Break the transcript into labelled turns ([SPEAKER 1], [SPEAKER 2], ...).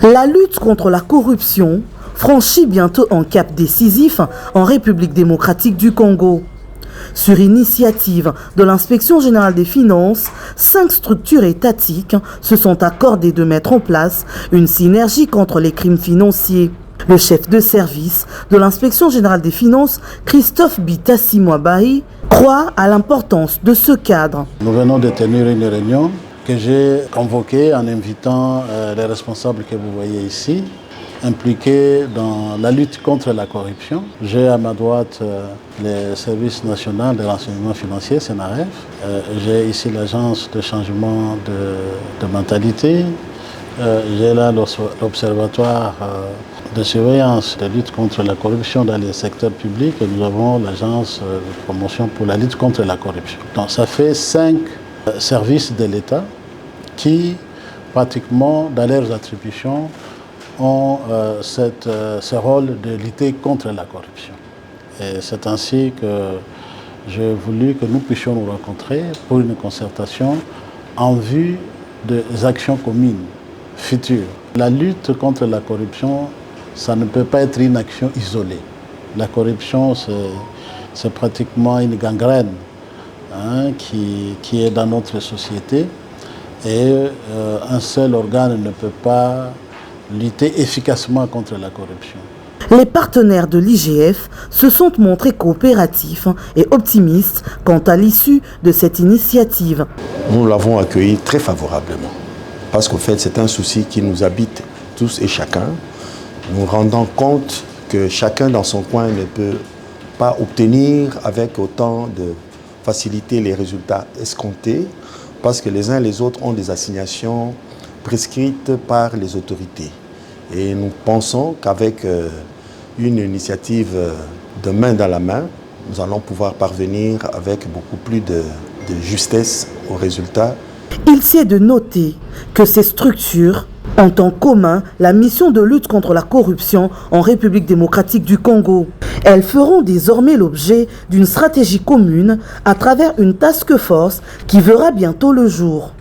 [SPEAKER 1] La lutte contre la corruption franchit bientôt un cap décisif en République démocratique du Congo. Sur initiative de l'Inspection générale des finances, 5 structures étatiques se sont accordées de mettre en place une synergie contre les crimes financiers. Le chef de service de l'Inspection générale des finances, Christophe Bitassi-Mouabahi, croit à l'importance de ce cadre.
[SPEAKER 2] Nous venons de tenir une réunion que j'ai convoquée en invitant les responsables que vous voyez ici, impliqués dans la lutte contre la corruption. J'ai à ma droite le service national de renseignement financier, SENAREF. J'ai ici l'agence de changement de mentalité. J'ai là l'observatoire de surveillance de lutte contre la corruption dans les secteurs publics et nous avons l'agence de promotion pour la lutte contre la corruption. Donc ça fait 5 services de l'État qui, pratiquement dans leurs attributions, ont ce rôle de lutter contre la corruption. Et c'est ainsi que j'ai voulu que nous puissions nous rencontrer pour une concertation en vue des actions communes futures. La lutte contre la corruption, ça ne peut pas être une action isolée. La corruption, c'est pratiquement une gangrène qui est dans notre société et un seul organe ne peut pas lutter efficacement contre la corruption.
[SPEAKER 1] Les partenaires de l'IGF se sont montrés coopératifs et optimistes quant à l'issue de cette initiative.
[SPEAKER 3] Nous l'avons accueilli très favorablement parce qu'en fait c'est un souci qui nous habite tous et chacun. Nous rendons compte que chacun dans son coin ne peut pas obtenir avec autant de facilité les résultats escomptés parce que les uns et les autres ont des assignations prescrites par les autorités. Et nous pensons qu'avec une initiative de main dans la main, nous allons pouvoir parvenir avec beaucoup plus de justesse aux résultats.
[SPEAKER 1] Il sied de noter que ces structures ont en commun la mission de lutte contre la corruption en République démocratique du Congo. Elles feront désormais l'objet d'une stratégie commune à travers une task force qui verra bientôt le jour.